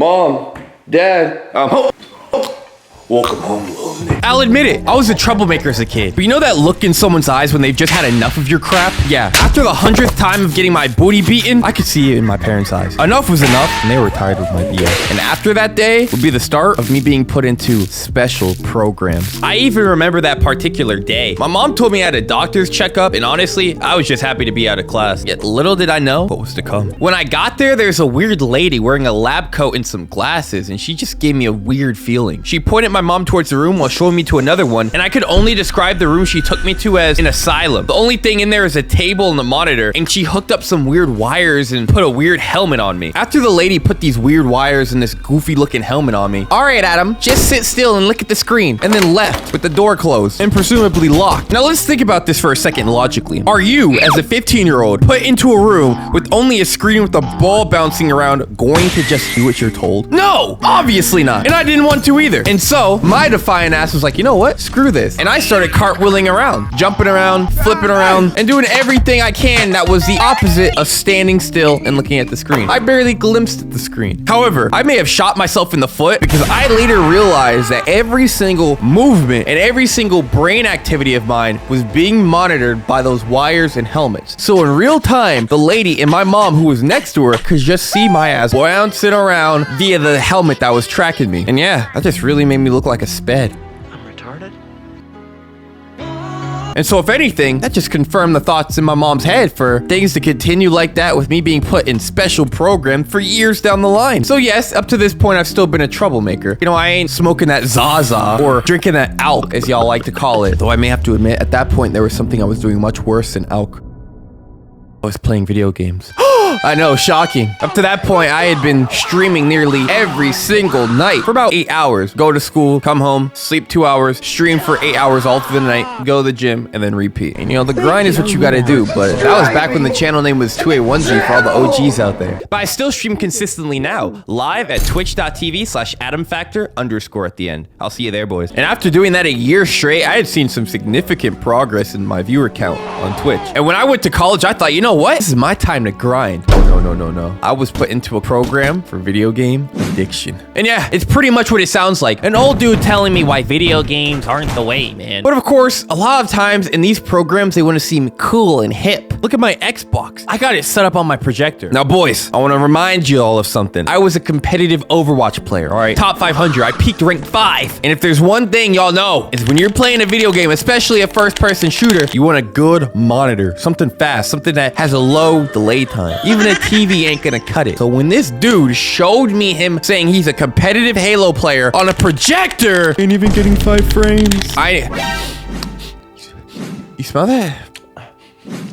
Mom, Dad, I'm home. Welcome home, lonely. I'll admit it, I was a troublemaker as a kid. But you know that look in someone's eyes when they've just had enough of your crap? Yeah, after the 100th time of getting my booty beaten, I could see it in my parents' eyes. Enough was enough, and they were tired of my BS. And after that day would be the start of me being put into special programs. I even remember that particular day. My mom told me I had a doctor's checkup, and honestly, I was just happy to be out of class. Yet little did I know what was to come. When I got there's a weird lady wearing a lab coat and some glasses, and she just gave me a weird feeling. She pointed my mom towards the room while showing me to another one, and I could only describe the room she took me to as an asylum. The only thing in there is a table and a monitor, and she hooked up some weird wires and put a weird helmet on me. After the lady put these weird wires and this goofy looking helmet on me, all right, Adam, just sit still and look at the screen, and then left with the door closed and presumably locked. Now let's think about this for a second logically. Are you, as a 15-year-old, put into a room with only a screen with a ball bouncing around, going to just do what you're told? No, obviously not. And I didn't want to either. And so my defiant ass was like, you know what? Screw this. And I started cartwheeling around, jumping around, flipping around, and doing everything I can that was the opposite of standing still and looking at the screen. I barely glimpsed at the screen. However, I may have shot myself in the foot because I later realized that every single movement and every single brain activity of mine was being monitored by those wires and helmets. So in real time, the lady and my mom who was next to her could just see my ass bouncing around via the helmet that was tracking me. And yeah, that just really made me look like a sped. I'm retarded? And so if anything, that just confirmed the thoughts in my mom's head for things to continue like that with me being put in special programs for years down the line. So yes, up to this point, I've still been a troublemaker. You know, I ain't smoking that Zaza or drinking that alk, as y'all like to call it. Though I may have to admit, at that point, there was something I was doing much worse than alk. I was playing video games. I know, shocking. Up to that point, I had been streaming nearly every single night for about 8 hours. Go to school, come home, sleep 2 hours, stream for 8 hours all through the night, go to the gym, and then repeat. And you know, the grind is what you gotta do, but that was back when the channel name was 2A1G for all the OGs out there. But I still stream consistently now, live at twitch.tv/Atomfactor_ at the end. I'll see you there, boys. And after doing that a year straight, I had seen some significant progress in my viewer count on Twitch. And when I went to college, I thought, you know what? This is my time to grind. No. I was put into a program for video game addiction. And yeah, it's pretty much what it sounds like. An old dude telling me why video games aren't the way, man. But of course, a lot of times in these programs, they want to seem cool and hip. Look at my Xbox. I got it set up on my projector. Now, boys, I want to remind you all of something. I was a competitive Overwatch player, all right? Top 500. I peaked rank 5. And if there's one thing y'all know, is when you're playing a video game, especially a first-person shooter, you want a good monitor. Something fast. Something that has a low delay time. Even a TV ain't gonna cut it. So when this dude showed me him saying he's a competitive Halo player on a projector, ain't even getting 5 frames. You smell that?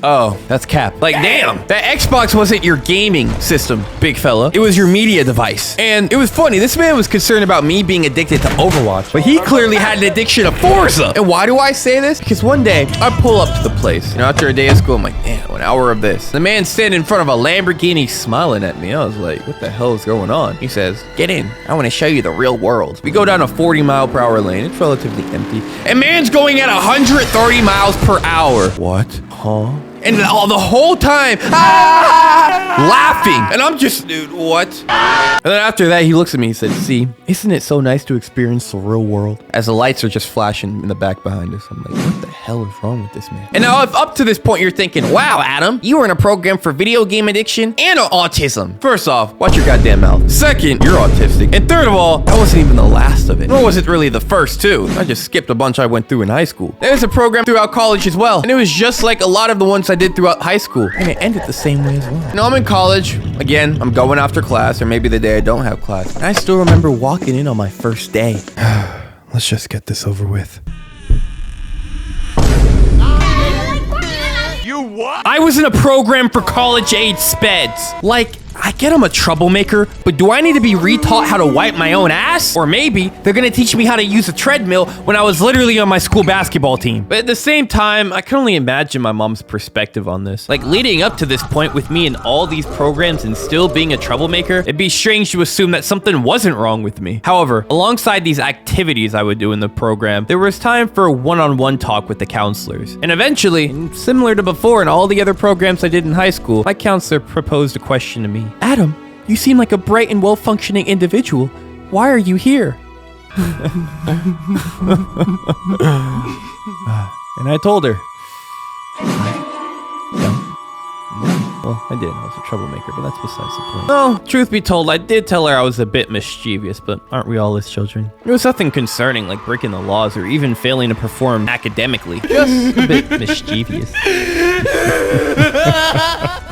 Oh, that's cap. Like, damn, that Xbox wasn't your gaming system, big fella. It was your media device. And it was funny, this man was concerned about me being addicted to Overwatch, but he clearly had an addiction to Forza. And why do I say this? Because one day, I pull up to the place. You know, after a day of school, I'm like, man, 1 hour of this. The man standing in front of a Lamborghini smiling at me. I was like, what the hell is going on? He says, get in. I want to show you the real world. We go down a 40-mile-per-hour lane. It's relatively empty. And man's going at 130 miles per hour. What? Huh? And the whole time, laughing. And I'm just, dude, what? And then after that, he looks at me, he said, see, isn't it so nice to experience the real world? As the lights are just flashing in the back behind us. I'm like, what the hell is wrong with this man? And now if up to this point, you're thinking, wow, Adam, you were in a program for video game addiction and autism. First off, watch your goddamn mouth. Second, you're autistic. And third of all, that wasn't even the last of it. Nor was it really the first two. I just skipped a bunch I went through in high school. There's a program throughout college as well. And it was just like a lot of the ones I did throughout high school. And it ended the same way as well. Now I'm in college. Again, I'm going after class, or maybe the day I don't have class. And I still remember walking in on my first day. Let's just get this over with. You what? I was in a program for college-age speds. Like, I get I'm a troublemaker, but do I need to be retaught how to wipe my own ass? Or maybe they're gonna teach me how to use a treadmill when I was literally on my school basketball team. But at the same time, I can only imagine my mom's perspective on this. Like, leading up to this point with me in all these programs and still being a troublemaker, it'd be strange to assume that something wasn't wrong with me. However, alongside these activities I would do in the program, there was time for a one-on-one talk with the counselors. And eventually, similar to before in all the other programs I did in high school, my counselor proposed a question to me. Adam, You seem like a bright and well-functioning individual. Why are you here? And I told her. Well, I did. I was a troublemaker, but that's besides the point. Oh, truth be told, I did tell her I was a bit mischievous, but aren't we all as children? There was nothing concerning like breaking the laws or even failing to perform academically. Just a bit mischievous.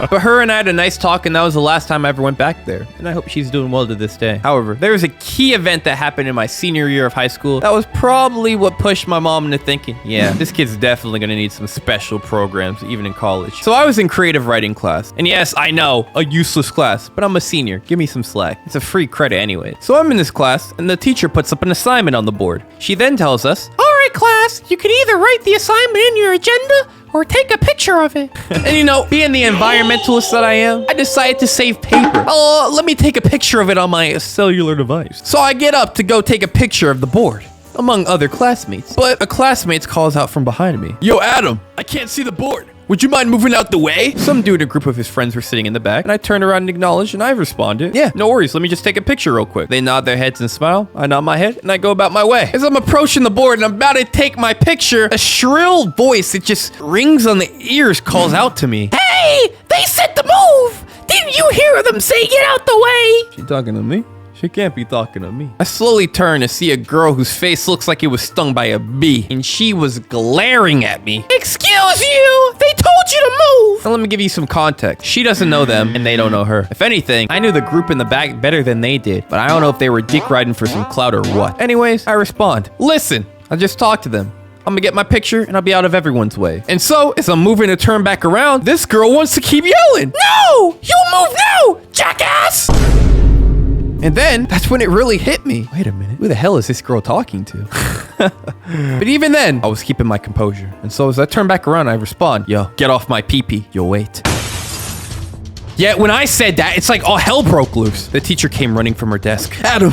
But her and I had a nice talk, and that was the last time I ever went back there. And I hope she's doing well to this day. However, there was a key event that happened in my senior year of high school that was probably what pushed my mom into thinking, yeah, this kid's definitely gonna need some special programs, even in college. So I was in creative writing class. And yes, I know, a useless class, but I'm a senior. Give me some slack. It's a free credit anyway. So I'm in this class, and the teacher puts up an assignment on the board. She then tells us, all right, class, you can either write the assignment in your agenda or take a picture of it. And you know, being the environmentalist that I am, I decided to save paper. Let me take a picture of it on my cellular device. So I get up to go take a picture of the board, among other classmates. But a classmate calls out from behind me. Yo, Adam, I can't see the board. Would you mind moving out the way? Some dude, a group of his friends were sitting in the back, and I turned around and acknowledged, and I responded, yeah, no worries, let me just take a picture real quick. They nod their heads and smile. I nod my head, and I go about my way. As I'm approaching the board and I'm about to take my picture, a shrill voice that just rings on the ears calls out to me. Hey, they said to move! Didn't you hear them say get out the way? She talking to me? She can't be talking to me. I slowly turn to see a girl whose face looks like it was stung by a bee, and she was glaring at me. Excuse you! They told you to move! Now let me give you some context. She doesn't know them, and they don't know her. If anything, I knew the group in the back better than they did, but I don't know if they were dick riding for some clout or what. Anyways, I respond. Listen, I just talked to them. I'm gonna get my picture and I'll be out of everyone's way. And so, as I'm moving to turn back around, this girl wants to keep yelling. No! You'll move now, jackass! And then, that's when it really hit me. Wait a minute, who the hell is this girl talking to? But even then, I was keeping my composure. And so as I turn back around, I respond, yo, get off my pee-pee, you'll wait. Yet when I said that, it's like all hell broke loose. The teacher came running from her desk. Adam,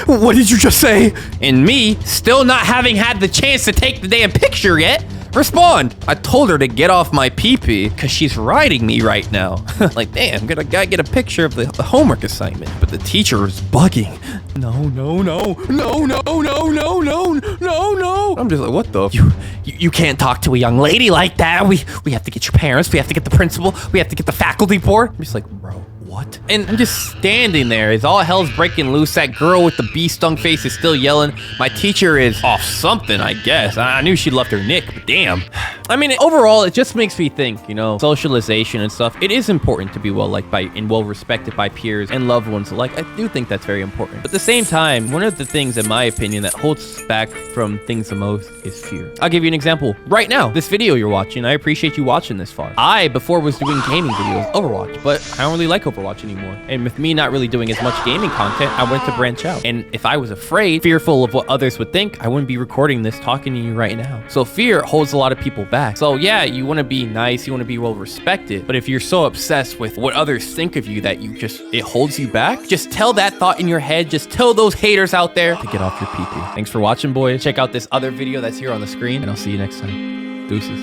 what did you just say? And me, still not having had the chance to take the damn picture yet, respond. I told her to get off my pee-pee because she's riding me right now. Like, damn, gotta get a picture of the homework assignment. But the teacher was bugging. No. I'm just like, what the? You can't talk to a young lady like that. We have to get your parents. We have to get the principal. We have to get the faculty board. I'm just like, bro. What? And I'm just standing there as all hell's breaking loose. That girl with the bee stung face is still yelling. My teacher is off something, I guess. I knew she'd left her nick, but damn. I mean, overall, it just makes me think, you know, socialization and stuff. It is important to be well liked by and well respected by peers and loved ones alike. I do think that's very important. But at the same time, one of the things, in my opinion, that holds us back from things the most is fear. I'll give you an example. Right now, this video you're watching, I appreciate you watching this far. I, before, was doing gaming videos, Overwatch, but I don't really like Overwatch anymore. And with me not really doing as much gaming content, I went to branch out. And if I was afraid, fearful of what others would think, I wouldn't be recording this, talking to you right now. So fear holds a lot of people back. So yeah, you want to be nice, you want to be well respected, but if you're so obsessed with what others think of you that it holds you back, just tell that thought in your head, just tell those haters out there to get off your pee-pee. Thanks for watching, boys. Check out this other video that's here on the screen, and I'll see you next time. Deuces.